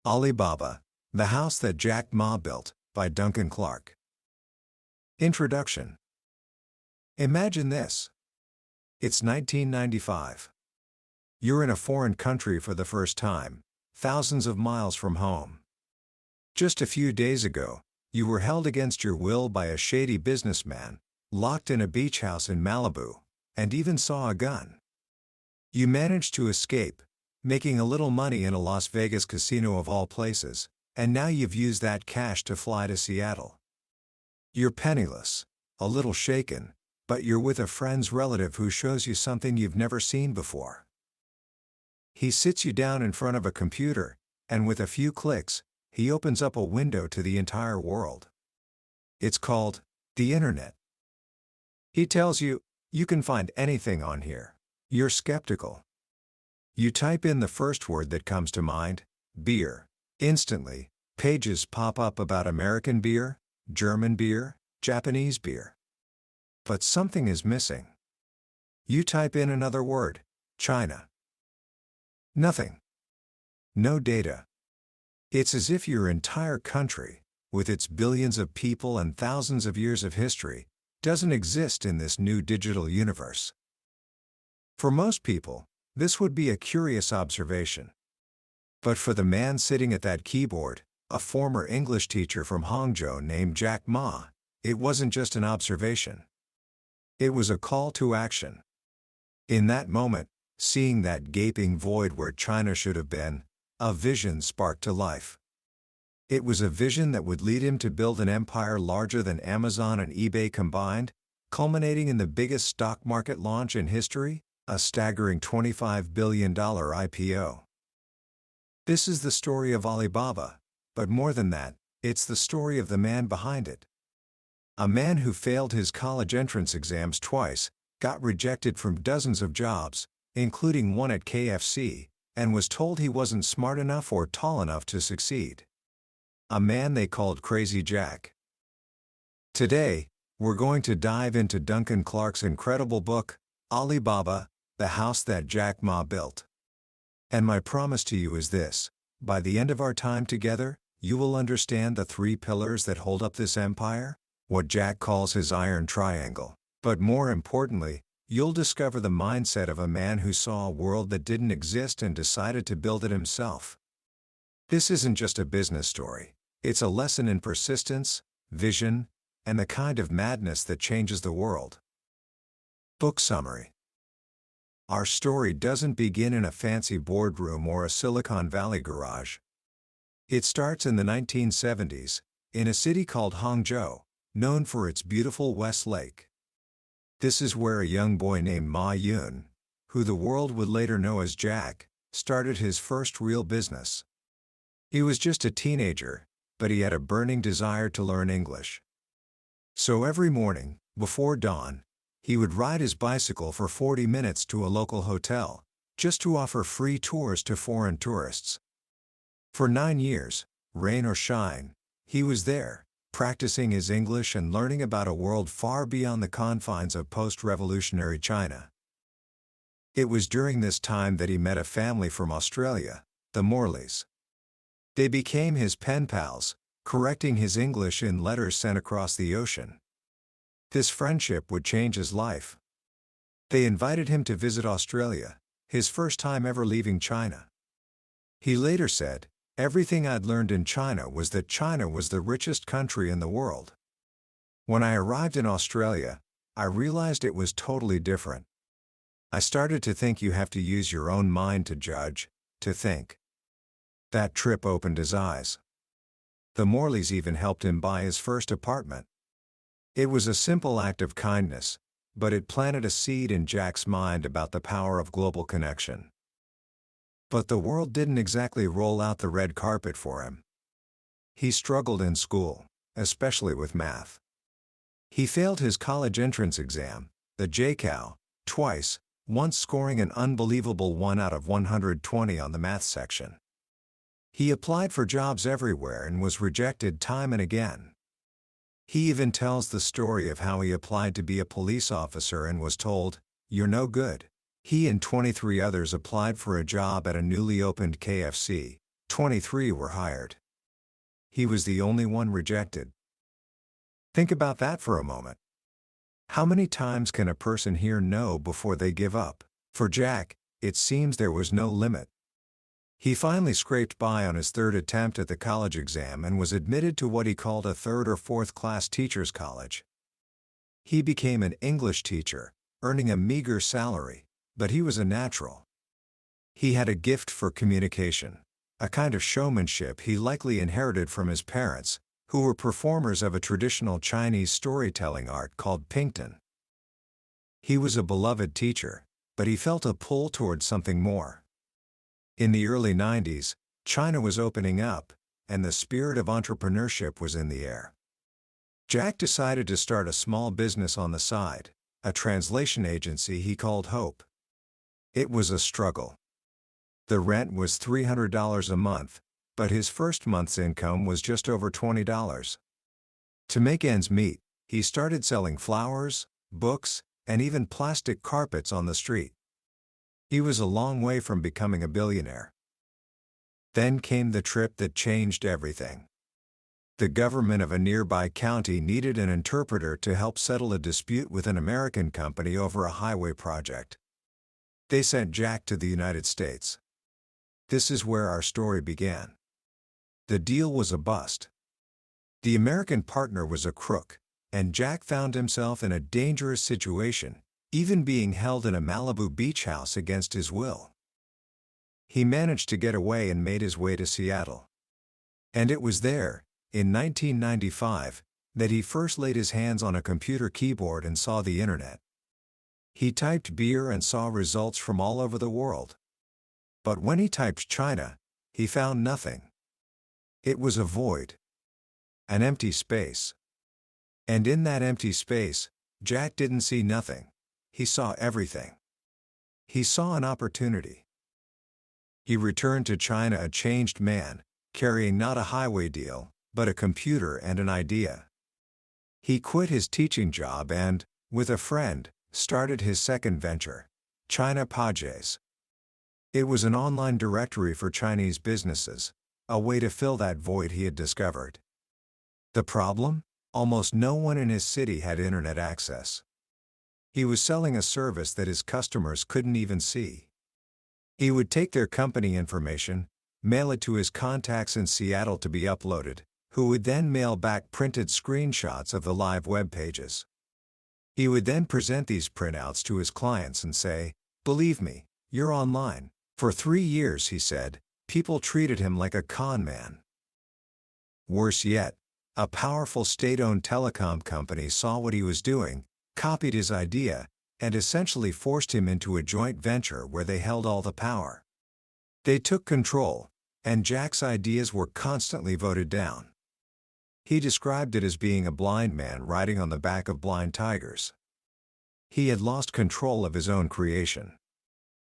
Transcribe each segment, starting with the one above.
Alibaba, The House That Jack Ma Built, by Duncan Clark. Introduction. Imagine this. It's 1995. You're in a foreign country for the first time, thousands of miles from home. Just a few days ago, you were held against your will by a shady businessman, locked in a beach house in Malibu, and even saw a gun. You managed to escape, making a little money in a Las Vegas casino of all places, and now you've used that cash to fly to Seattle. You're penniless, a little shaken, but you're with a friend's relative who shows you something you've never seen before. He sits you down in front of a computer, and with a few clicks, he opens up a window to the entire world. It's called the Internet. He tells you, you can find anything on here. You're skeptical. You type in the first word that comes to mind, beer. Instantly, pages pop up about American beer, German beer, Japanese beer. But something is missing. You type in another word, China. Nothing. No data. It's as if your entire country, with its billions of people and thousands of years of history, doesn't exist in this new digital universe. For most people, this would be a curious observation. But for the man sitting at that keyboard, a former English teacher from Hangzhou named Jack Ma, it wasn't just an observation. It was a call to action. In that moment, seeing that gaping void where China should have been, a vision sparked to life. It was a vision that would lead him to build an empire larger than Amazon and eBay combined, culminating in the biggest stock market launch in history, a staggering $25 billion IPO. This is the story of Alibaba, but more than that, it's the story of the man behind it. A man who failed his college entrance exams twice, got rejected from dozens of jobs, including one at KFC, and was told he wasn't smart enough or tall enough to succeed. A man they called Crazy Jack. Today, we're going to dive into Duncan Clark's incredible book, Alibaba, The House That Jack Ma Built. And my promise to you is this: by the end of our time together, you will understand the three pillars that hold up this empire, what Jack calls his iron triangle. But more importantly, you'll discover the mindset of a man who saw a world that didn't exist and decided to build it himself. This isn't just a business story. It's a lesson in persistence, vision, and the kind of madness that changes the world. Book summary. Our story doesn't begin in a fancy boardroom or a Silicon Valley garage. It starts in the 1970s, in a city called Hangzhou, known for its beautiful West Lake. This is where a young boy named Ma Yun, who the world would later know as Jack, started his first real business. He was just a teenager, but he had a burning desire to learn English. So every morning, before dawn, he would ride his bicycle for 40 minutes to a local hotel, just to offer free tours to foreign tourists. For 9 years, rain or shine, he was there, practicing his English and learning about a world far beyond the confines of post-revolutionary China. It was during this time that he met a family from Australia, the Morleys. They became his pen pals, correcting his English in letters sent across the ocean. This friendship would change his life. They invited him to visit Australia, his first time ever leaving China. He later said, "Everything I'd learned in China was that China was the richest country in the world. When I arrived in Australia, I realized it was totally different. I started to think you have to use your own mind to judge, to think." That trip opened his eyes. The Morleys even helped him buy his first apartment. It was a simple act of kindness, but it planted a seed in Jack's mind about the power of global connection. But the world didn't exactly roll out the red carpet for him. He struggled in school, especially with math. He failed his college entrance exam, the JCAL, twice, once scoring an unbelievable 1 out of 120 on the math section. He applied for jobs everywhere and was rejected time and again. He even tells the story of how he applied to be a police officer and was told, "You're no good." He and 23 others applied for a job at a newly opened KFC, 23 were hired. He was the only one rejected. Think about that for a moment. How many times can a person hear no before they give up? For Jack, it seems there was no limit. He finally scraped by on his third attempt at the college exam and was admitted to what he called a third or fourth class teacher's college. He became an English teacher, earning a meager salary, but he was a natural. He had a gift for communication, a kind of showmanship he likely inherited from his parents, who were performers of a traditional Chinese storytelling art called Pingtan. He was a beloved teacher, but he felt a pull towards something more. In the early 90s, China was opening up, and the spirit of entrepreneurship was in the air. Jack decided to start a small business on the side, a translation agency he called Hope. It was a struggle. The rent was $300 a month, but his first month's income was just over $20. To make ends meet, he started selling flowers, books, and even plastic carpets on the street. He was a long way from becoming a billionaire. Then came the trip that changed everything. The government of a nearby county needed an interpreter to help settle a dispute with an American company over a highway project. They sent Jack to the United States. This is where our story began. The deal was a bust. The American partner was a crook, and Jack found himself in a dangerous situation, even being held in a Malibu beach house against his will. He managed to get away and made his way to Seattle. And it was there, in 1995, that he first laid his hands on a computer keyboard and saw the internet. He typed beer and saw results from all over the world. But when he typed China, he found nothing. It was a void. An empty space. And in that empty space, Jack didn't see nothing. He saw everything. He saw an opportunity. He returned to China a changed man, carrying not a highway deal, but a computer and an idea. He quit his teaching job and, with a friend, started his second venture, China Pages. It was an online directory for Chinese businesses, a way to fill that void he had discovered. The problem? Almost no one in his city had internet access. He was selling a service that his customers couldn't even see. He would take their company information, mail it to his contacts in Seattle to be uploaded, who would then mail back printed screenshots of the live web pages. He would then present these printouts to his clients and say, "Believe me, you're online." For 3 years, he said, people treated him like a con man. Worse yet, a powerful state-owned telecom company saw what he was doing, copied his idea, and essentially forced him into a joint venture where they held all the power. They took control, and Jack's ideas were constantly voted down. He described it as being a blind man riding on the back of blind tigers. He had lost control of his own creation.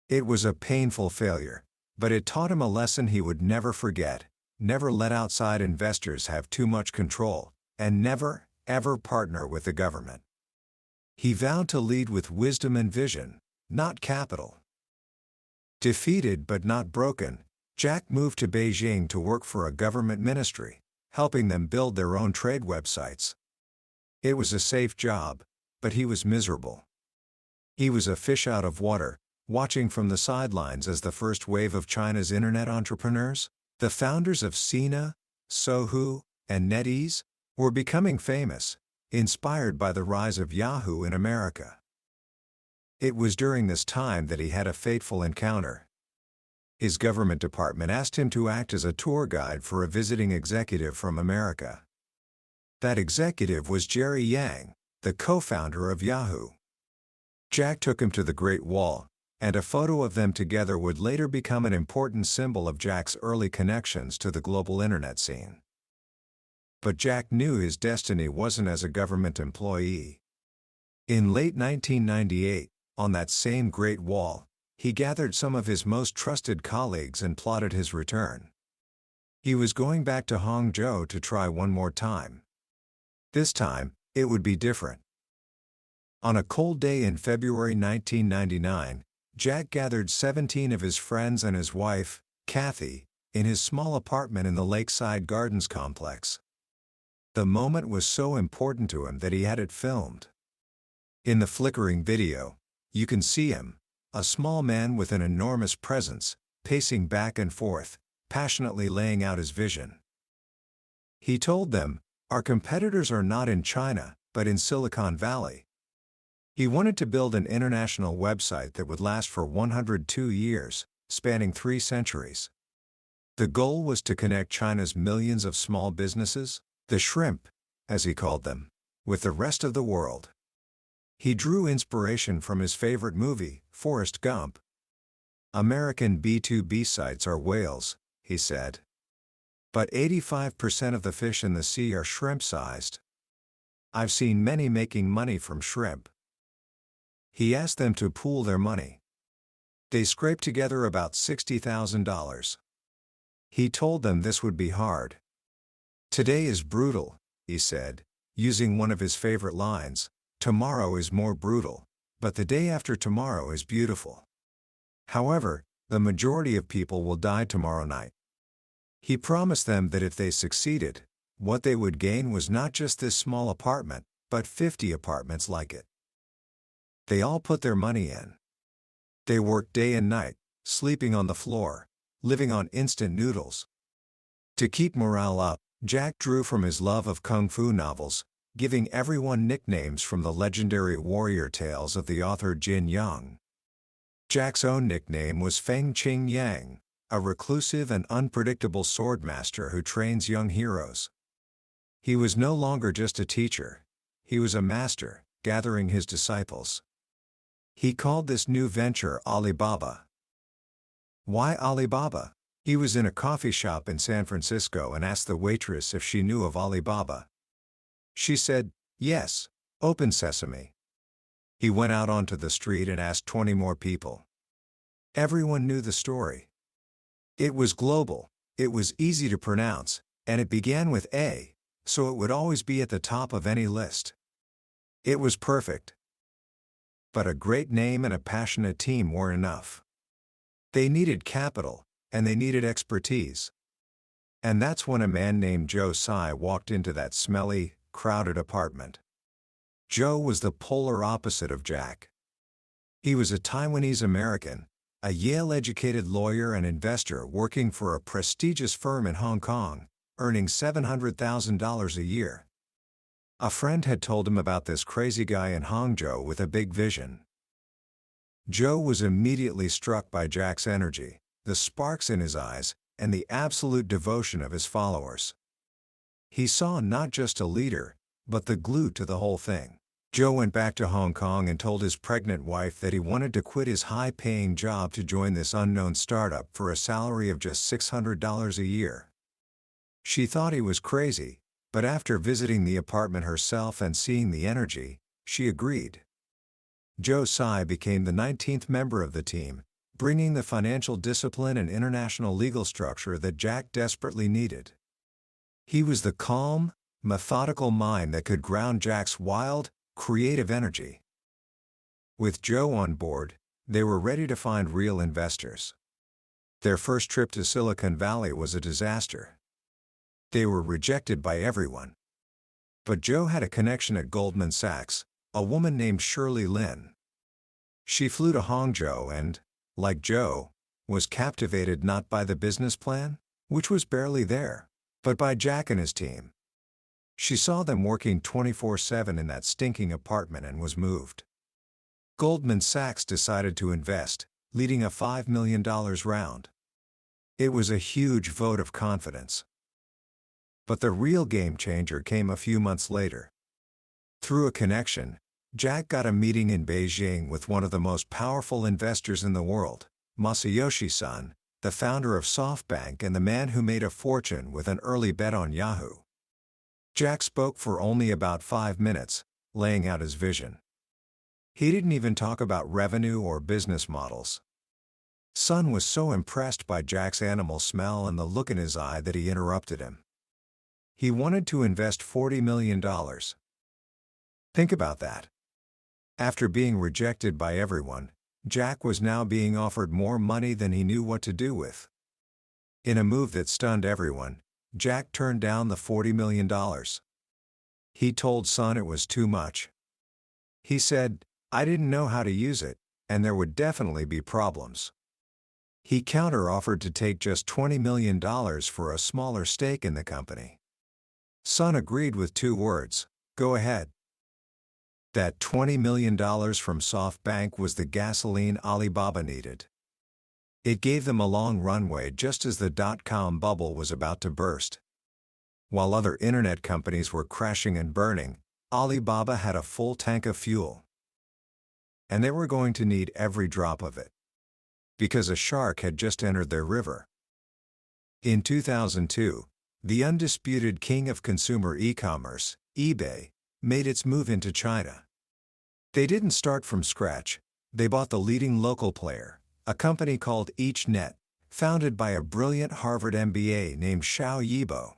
It was a painful failure, but it taught him a lesson he would never forget: never let outside investors have too much control, and never, ever partner with the government. He vowed to lead with wisdom and vision, not capital. Defeated but not broken, Jack moved to Beijing to work for a government ministry, helping them build their own trade websites. It was a safe job, but he was miserable. He was a fish out of water, watching from the sidelines as the first wave of China's internet entrepreneurs, the founders of Sina, Sohu, and NetEase, were becoming famous, inspired by the rise of Yahoo in America. It was during this time that he had a fateful encounter. His government department asked him to act as a tour guide for a visiting executive from America. That executive was Jerry Yang, the co-founder of Yahoo. Jack took him to the Great Wall, and a photo of them together would later become an important symbol of Jack's early connections to the global internet scene. But Jack knew his destiny wasn't as a government employee. In late 1998, on that same Great Wall, he gathered some of his most trusted colleagues and plotted his return. He was going back to Hangzhou to try one more time. This time, it would be different. On a cold day in February 1999, Jack gathered 17 of his friends and his wife, Kathy, in his small apartment in the Lakeside Gardens complex. The moment was so important to him that he had it filmed. In the flickering video, you can see him, a small man with an enormous presence, pacing back and forth, passionately laying out his vision. He told them, "Our competitors are not in China, but in Silicon Valley." He wanted to build an international website that would last for 102 years, spanning 3 centuries. The goal was to connect China's millions of small businesses, the shrimp, as he called them, with the rest of the world. He drew inspiration from his favorite movie, Forrest Gump. "American B2B sites are whales," he said. "But 85% of the fish in the sea are shrimp-sized. I've seen many making money from shrimp." He asked them to pool their money. They scraped together about $60,000. He told them this would be hard. "Today is brutal," he said, using one of his favorite lines, "Tomorrow is more brutal, but the day after tomorrow is beautiful. However, the majority of people will die tomorrow night." He promised them that if they succeeded, what they would gain was not just this small apartment, but 50 apartments like it. They all put their money in. They worked day and night, sleeping on the floor, living on instant noodles. To keep morale up, Jack drew from his love of kung fu novels, giving everyone nicknames from the legendary warrior tales of the author Jin Yang. Jack's own nickname was Feng Qing Yang, a reclusive and unpredictable swordmaster who trains young heroes. He was no longer just a teacher, he was a master, gathering his disciples. He called this new venture Alibaba. Why Alibaba? He was in a coffee shop in San Francisco and asked the waitress if she knew of Alibaba. She said, "Yes, open sesame." He went out onto the street and asked 20 more people. Everyone knew the story. It was global, it was easy to pronounce, and it began with A, so it would always be at the top of any list. It was perfect. But a great name and a passionate team weren't enough. They needed capital, and they needed expertise. And that's when a man named Joe Tsai walked into that smelly, crowded apartment. Joe was the polar opposite of Jack. He was a Taiwanese American, a Yale-educated lawyer and investor working for a prestigious firm in Hong Kong, earning $700,000 a year. A friend had told him about this crazy guy in Hangzhou with a big vision. Joe was immediately struck by Jack's energy, the sparks in his eyes, and the absolute devotion of his followers. He saw not just a leader, but the glue to the whole thing. Joe went back to Hong Kong and told his pregnant wife that he wanted to quit his high-paying job to join this unknown startup for a salary of just $600 a year. She thought he was crazy, but after visiting the apartment herself and seeing the energy, she agreed. Joe Tsai became the 19th member of the team, bringing the financial discipline and international legal structure that Jack desperately needed. He was the calm, methodical mind that could ground Jack's wild, creative energy. With Joe on board, they were ready to find real investors. Their first trip to Silicon Valley was a disaster. They were rejected by everyone. But Joe had a connection at Goldman Sachs, a woman named Shirley Lin. She flew to Hangzhou and, like Joe, was captivated not by the business plan, which was barely there, but by Jack and his team. She saw them working 24/7 in that stinking apartment and was moved. Goldman Sachs decided to invest, leading a $5 million round. It was a huge vote of confidence. But the real game changer came a few months later. Through a connection, Jack got a meeting in Beijing with one of the most powerful investors in the world, Masayoshi Son, the founder of SoftBank and the man who made a fortune with an early bet on Yahoo. Jack spoke for only about 5 minutes, laying out his vision. He didn't even talk about revenue or business models. Son was so impressed by Jack's animal smell and the look in his eye that he interrupted him. He wanted to invest $40 million. Think about that. After being rejected by everyone, Jack was now being offered more money than he knew what to do with. In a move that stunned everyone, Jack turned down the $40 million. He told Sun it was too much. He said, "I didn't know how to use it, and there would definitely be problems." He counter-offered to take just $20 million for a smaller stake in the company. Sun agreed with 2 words: "Go ahead." That $20 million from SoftBank was the gasoline Alibaba needed. It gave them a long runway just as the dot-com bubble was about to burst. While other internet companies were crashing and burning, Alibaba had a full tank of fuel. And they were going to need every drop of it. Because a shark had just entered their river. In 2002, the undisputed king of consumer e-commerce, eBay, made its move into China. They didn't start from scratch. They bought the leading local player, a company called EachNet, founded by a brilliant Harvard MBA named Xiao Yibo.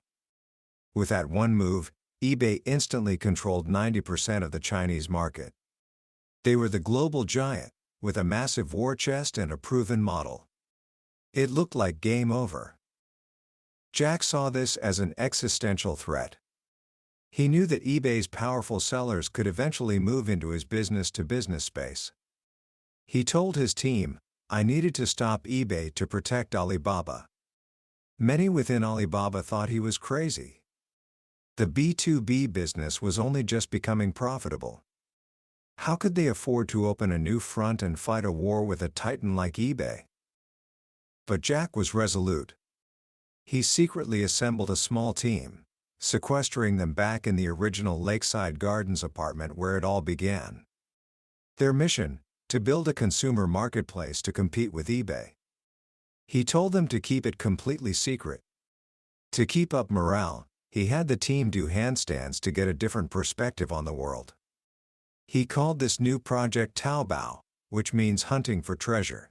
With that one move, eBay instantly controlled 90% of the Chinese market. They were the global giant, with a massive war chest and a proven model. It looked like game over. Jack saw this as an existential threat. He knew that eBay's powerful sellers could eventually move into his business-to-business space. He told his team, "I needed to stop eBay to protect Alibaba." Many within Alibaba thought he was crazy. The B2B business was only just becoming profitable. How could they afford to open a new front and fight a war with a titan like eBay? But Jack was resolute. He secretly assembled a small team, sequestering them back in the original Lakeside Gardens apartment where it all began. Their mission: to build a consumer marketplace to compete with eBay. He told them to keep it completely secret. To keep up morale, he had the team do handstands to get a different perspective on the world. He called this new project Taobao, which means hunting for treasure.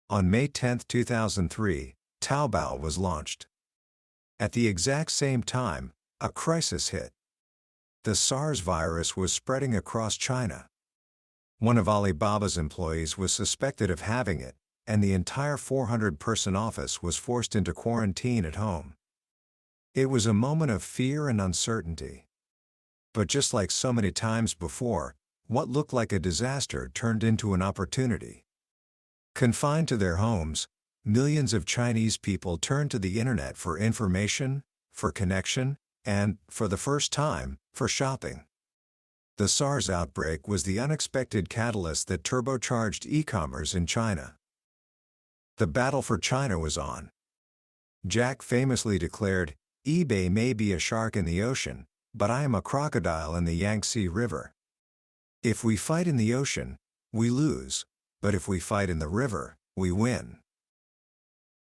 On May 10, 2003, Taobao was launched. At the exact same time, a crisis hit. The SARS virus was spreading across China. One of Alibaba's employees was suspected of having it, and the entire 400-person office was forced into quarantine at home. It was a moment of fear and uncertainty. But just like so many times before, what looked like a disaster turned into an opportunity. Confined to their homes, millions of Chinese people turned to the internet for information, for connection, and, for the first time, for shopping. The SARS outbreak was the unexpected catalyst that turbocharged e-commerce in China. The battle for China was on. Jack famously declared, "eBay may be a shark in the ocean, but I am a crocodile in the Yangtze River. If we fight in the ocean, we lose, but if we fight in the river, we win."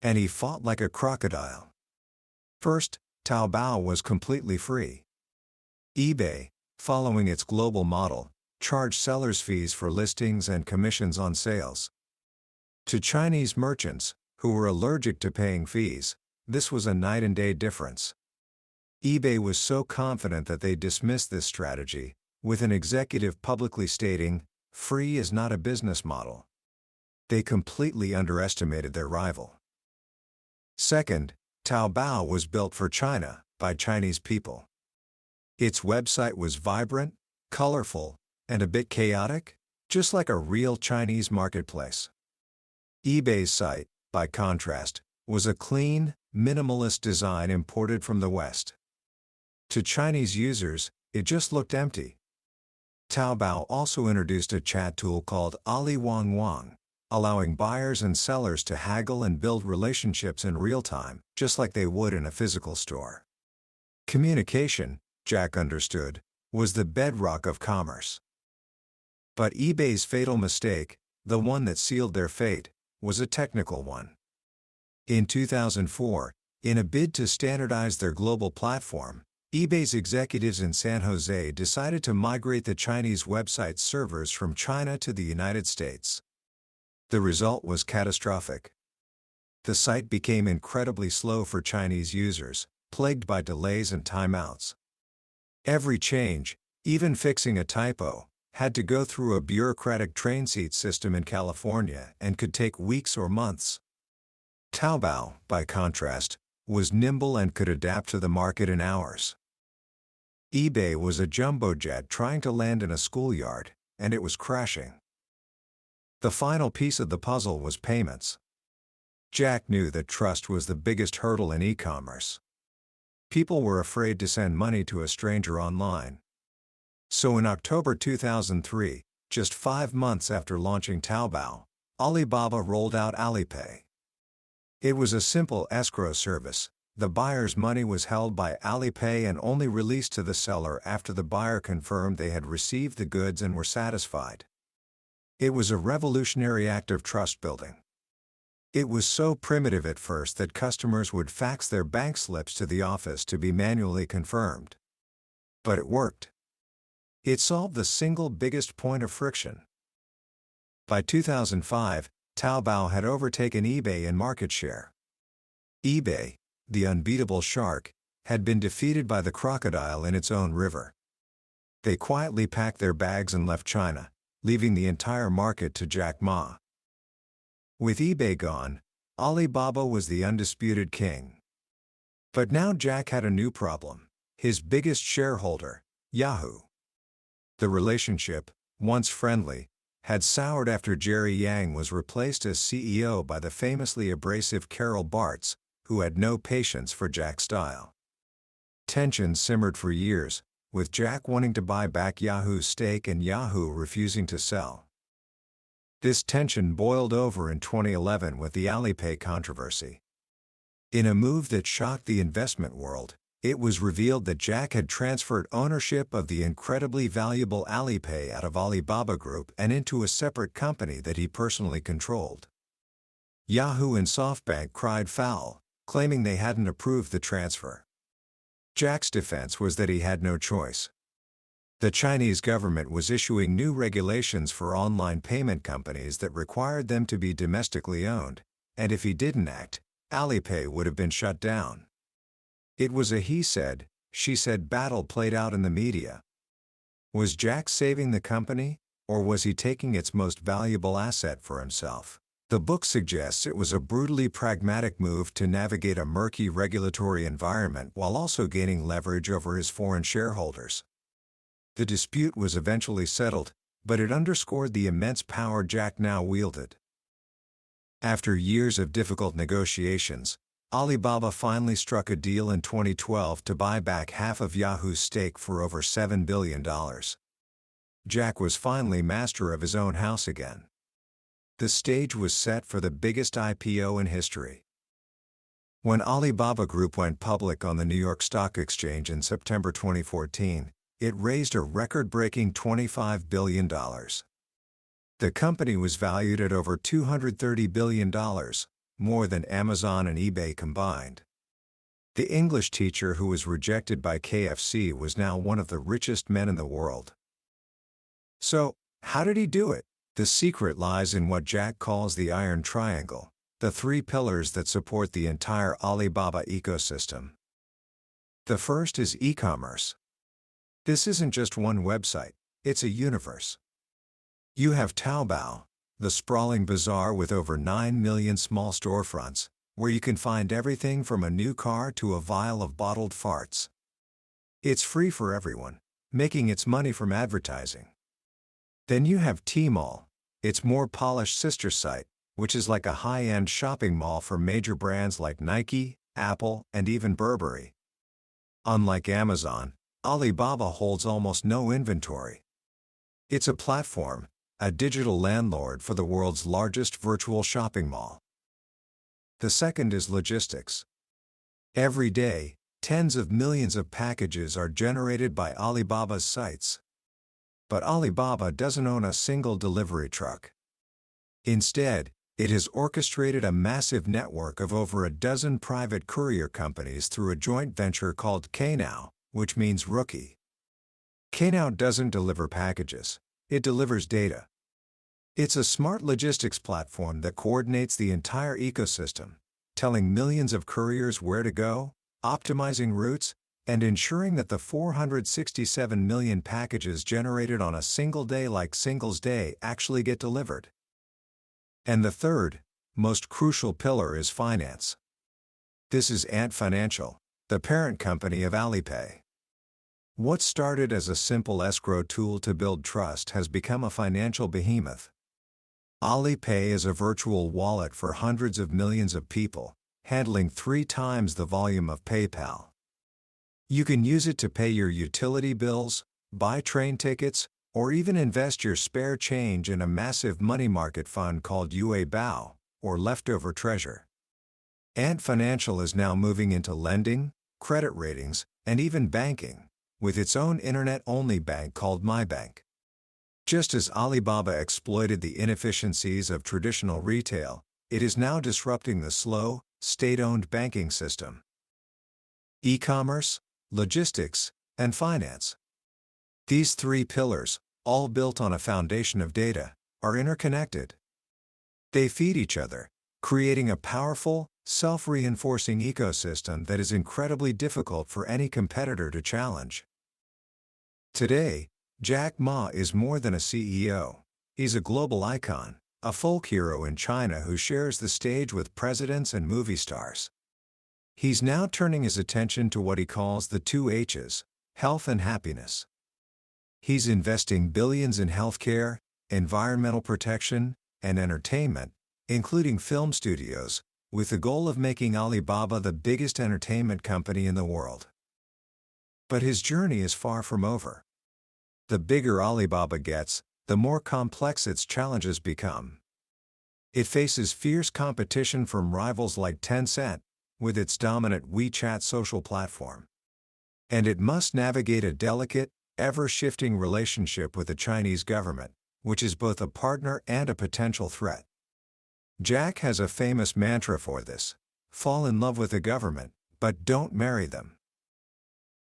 And he fought like a crocodile. First, Taobao was completely free. eBay, following its global model, charged sellers fees for listings and commissions on sales. To Chinese merchants, who were allergic to paying fees, this was a night and day difference. eBay was so confident that they dismissed this strategy, with an executive publicly stating, "Free is not a business model." They completely underestimated their rival. Second, Taobao was built for China, by Chinese people. Its website was vibrant, colorful, and a bit chaotic, just like a real Chinese marketplace. eBay's site, by contrast, was a clean, minimalist design imported from the West. To Chinese users, it just looked empty. Taobao also introduced a chat tool called Ali Wang Wang, allowing buyers and sellers to haggle and build relationships in real time, just like they would in a physical store. Communication, Jack understood, was the bedrock of commerce. But eBay's fatal mistake, the one that sealed their fate, was a technical one. In 2004, in a bid to standardize their global platform, eBay's executives in San Jose decided to migrate the Chinese website's servers from China to the United States. The result was catastrophic. The site became incredibly slow for Chinese users, plagued by delays and timeouts. Every change, even fixing a typo, had to go through a bureaucratic train seat system in California and could take weeks or months. Taobao, by contrast, was nimble and could adapt to the market in hours. eBay was a jumbo jet trying to land in a schoolyard, and it was crashing. The final piece of the puzzle was payments. Jack knew that trust was the biggest hurdle in e-commerce. People were afraid to send money to a stranger online. So in October 2003, just 5 months after launching Taobao, Alibaba rolled out Alipay. It was a simple escrow service. The buyer's money was held by Alipay and only released to the seller after the buyer confirmed they had received the goods and were satisfied. It was a revolutionary act of trust building. It was so primitive at first that customers would fax their bank slips to the office to be manually confirmed. But it worked. It solved the single biggest point of friction. By 2005, Taobao had overtaken eBay in market share. eBay, the unbeatable shark, had been defeated by the crocodile in its own river. They quietly packed their bags and left China, leaving the entire market to Jack Ma. With eBay gone, Alibaba was the undisputed king. But now Jack had a new problem: his biggest shareholder, Yahoo. The relationship, once friendly, had soured after Jerry Yang was replaced as CEO by the famously abrasive Carol Bartz, who had no patience for Jack's style. Tensions simmered for years, with Jack wanting to buy back Yahoo's stake and Yahoo refusing to sell. This tension boiled over in 2011 with the Alipay controversy. In a move that shocked the investment world, it was revealed that Jack had transferred ownership of the incredibly valuable Alipay out of Alibaba Group and into a separate company that he personally controlled. Yahoo and SoftBank cried foul, claiming they hadn't approved the transfer. Jack's defense was that he had no choice. The Chinese government was issuing new regulations for online payment companies that required them to be domestically owned, and if he didn't act, Alipay would have been shut down. It was a he said, she said battle played out in the media. Was Jack saving the company, or was he taking its most valuable asset for himself? The book suggests it was a brutally pragmatic move to navigate a murky regulatory environment while also gaining leverage over his foreign shareholders. The dispute was eventually settled, but it underscored the immense power Jack now wielded. After years of difficult negotiations, Alibaba finally struck a deal in 2012 to buy back half of Yahoo's stake for over $7 billion. Jack was finally master of his own house again. The stage was set for the biggest IPO in history. When Alibaba Group went public on the New York Stock Exchange in September 2014, it raised a record-breaking $25 billion. The company was valued at over $230 billion, more than Amazon and eBay combined. The English teacher who was rejected by KFC was now one of the richest men in the world. So, how did he do it? The secret lies in what Jack calls the Iron Triangle, the 3 pillars that support the entire Alibaba ecosystem. The first is e-commerce. This isn't just one website, it's a universe. You have Taobao, the sprawling bazaar with over 9 million small storefronts, where you can find everything from a new car to a vial of bottled farts. It's free for everyone, making its money from advertising. Then you have Tmall, its more polished sister site, which is like a high-end shopping mall for major brands like Nike, Apple, and even Burberry. Unlike Amazon, Alibaba holds almost no inventory. It's a platform, a digital landlord for the world's largest virtual shopping mall. The second is logistics. Every day, tens of millions of packages are generated by Alibaba's sites. But Alibaba doesn't own a single delivery truck. Instead, it has orchestrated a massive network of over a dozen private courier companies through a joint venture called Know, which means rookie. Know doesn't deliver packages, it delivers data. It's a smart logistics platform that coordinates the entire ecosystem, telling millions of couriers where to go, optimizing routes, and ensuring that the 467 million packages generated on a single day like Singles Day actually get delivered. And the third, most crucial pillar is finance. This is Ant Financial, the parent company of Alipay. What started as a simple escrow tool to build trust has become a financial behemoth. Alipay is a virtual wallet for hundreds of millions of people, handling 3 times the volume of PayPal. You can use it to pay your utility bills, buy train tickets, or even invest your spare change in a massive money market fund called Bao, or leftover treasure. Ant Financial is now moving into lending, credit ratings, and even banking, with its own internet-only bank called MyBank. Just as Alibaba exploited the inefficiencies of traditional retail, it is now disrupting the slow, state-owned banking system. E-commerce, logistics, and finance. These 3 pillars, all built on a foundation of data, are interconnected. They feed each other, creating a powerful, self-reinforcing ecosystem that is incredibly difficult for any competitor to challenge. Today, Jack Ma is more than a CEO. He's a global icon, a folk hero in China who shares the stage with presidents and movie stars. He's now turning his attention to what he calls the 2 H's, health and happiness. He's investing billions in healthcare, environmental protection, and entertainment, including film studios, with the goal of making Alibaba the biggest entertainment company in the world. But his journey is far from over. The bigger Alibaba gets, the more complex its challenges become. It faces fierce competition from rivals like Tencent, with its dominant WeChat social platform. And it must navigate a delicate, ever-shifting relationship with the Chinese government, which is both a partner and a potential threat. Jack has a famous mantra for this: fall in love with the government, but don't marry them.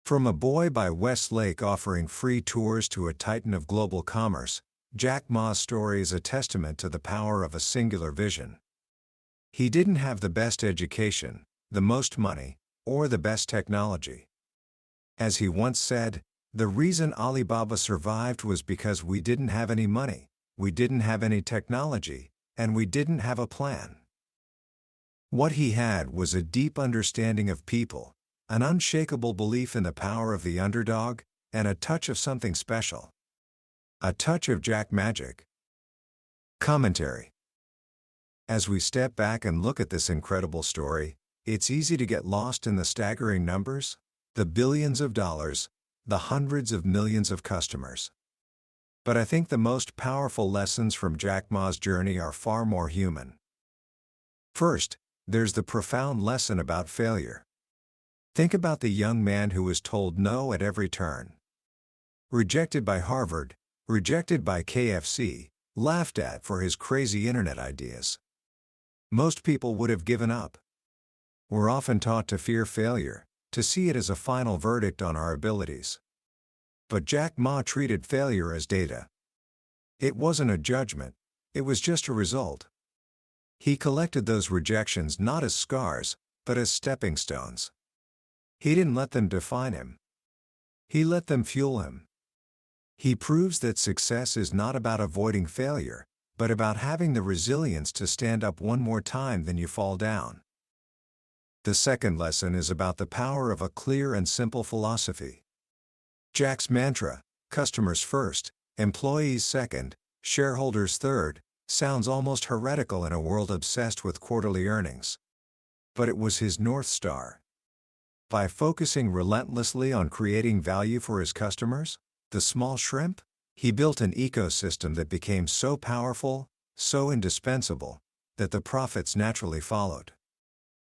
From a boy by Westlake offering free tours to a titan of global commerce, Jack Ma's story is a testament to the power of a singular vision. He didn't have the best education, the most money, or the best technology. As he once said, "The reason Alibaba survived was because we didn't have any money, we didn't have any technology, and we didn't have a plan." What he had was a deep understanding of people, an unshakable belief in the power of the underdog, and a touch of something special. A touch of Jack magic. Commentary. As we step back and look at this incredible story, it's easy to get lost in the staggering numbers, the billions of dollars, the hundreds of millions of customers. But I think the most powerful lessons from Jack Ma's journey are far more human. First, there's the profound lesson about failure. Think about the young man who was told no at every turn. Rejected by Harvard, rejected by KFC, laughed at for his crazy internet ideas. Most people would have given up. We're often taught to fear failure, to see it as a final verdict on our abilities. But Jack Ma treated failure as data. It wasn't a judgment, it was just a result. He collected those rejections not as scars, but as stepping stones. He didn't let them define him. He let them fuel him. He proves that success is not about avoiding failure, but about having the resilience to stand up one more time than you fall down. The second lesson is about the power of a clear and simple philosophy. Jack's mantra, customers first, employees second, shareholders third, sounds almost heretical in a world obsessed with quarterly earnings. But it was his North Star. By focusing relentlessly on creating value for his customers, the small shrimp, he built an ecosystem that became so powerful, so indispensable, that the profits naturally followed.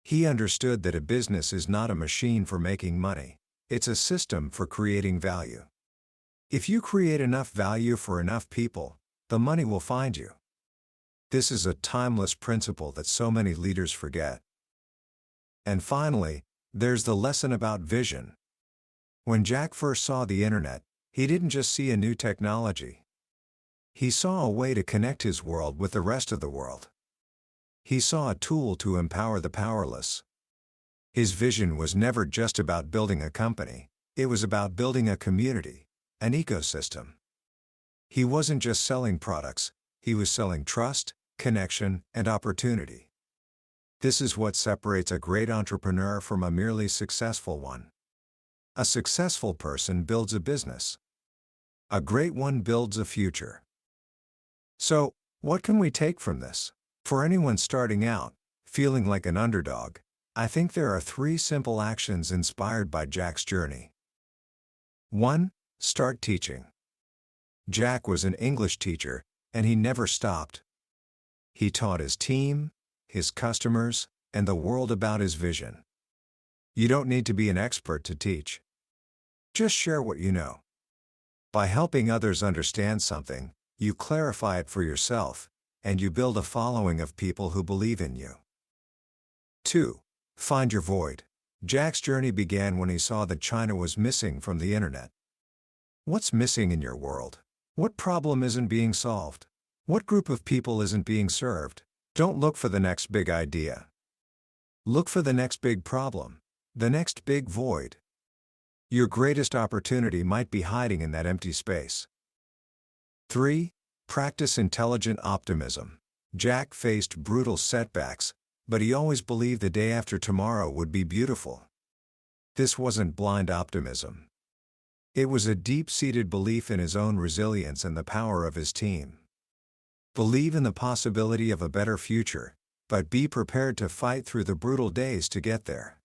He understood that a business is not a machine for making money, it's a system for creating value. If you create enough value for enough people, the money will find you. This is a timeless principle that so many leaders forget. And finally, there's the lesson about vision. When Jack first saw the internet, he didn't just see a new technology. He saw a way to connect his world with the rest of the world. He saw a tool to empower the powerless. His vision was never just about building a company, it was about building a community, an ecosystem. He wasn't just selling products, he was selling trust, connection, and opportunity. This is what separates a great entrepreneur from a merely successful one. A successful person builds a business. A great one builds a future. So, what can we take from this? For anyone starting out, feeling like an underdog, I think there are 3 simple actions inspired by Jack's journey. 1. Start teaching. Jack was an English teacher, and he never stopped. He taught his team, his customers, and the world about his vision. You don't need to be an expert to teach. Just share what you know. By helping others understand something, you clarify it for yourself, and you build a following of people who believe in you. 2. Find your void. Jack's journey began when he saw that China was missing from the internet. What's missing in your world? What problem isn't being solved? What group of people isn't being served? Don't look for the next big idea. Look for the next big problem, the next big void. Your greatest opportunity might be hiding in that empty space. 3. Practice intelligent optimism. Jack faced brutal setbacks, but he always believed the day after tomorrow would be beautiful. This wasn't blind optimism. It was a deep-seated belief in his own resilience and the power of his team. Believe in the possibility of a better future, but be prepared to fight through the brutal days to get there.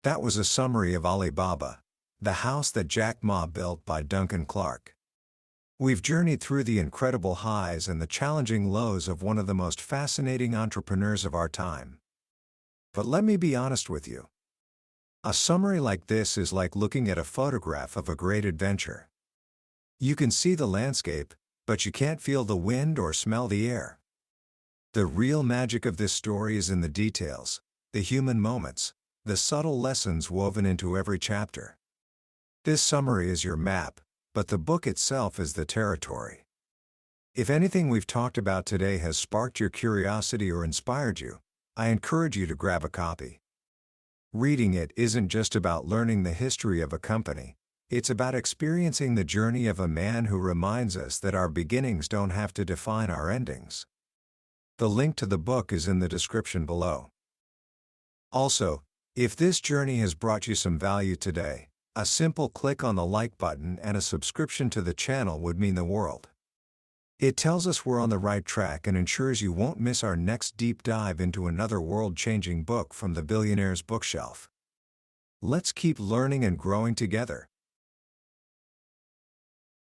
That was a summary of Alibaba, The House That Jack Ma Built by Duncan Clark. We've journeyed through the incredible highs and the challenging lows of one of the most fascinating entrepreneurs of our time. But let me be honest with you. A summary like this is like looking at a photograph of a great adventure. You can see the landscape, but you can't feel the wind or smell the air. The real magic of this story is in the details, the human moments, the subtle lessons woven into every chapter. This summary is your map, but the book itself is the territory. If anything we've talked about today has sparked your curiosity or inspired you, I encourage you to grab a copy. Reading it isn't just about learning the history of a company, it's about experiencing the journey of a man who reminds us that our beginnings don't have to define our endings. The link to the book is in the description below. Also, if this journey has brought you some value today, a simple click on the like button and a subscription to the channel would mean the world. It tells us we're on the right track and ensures you won't miss our next deep dive into another world-changing book from the billionaire's bookshelf. Let's keep learning and growing together.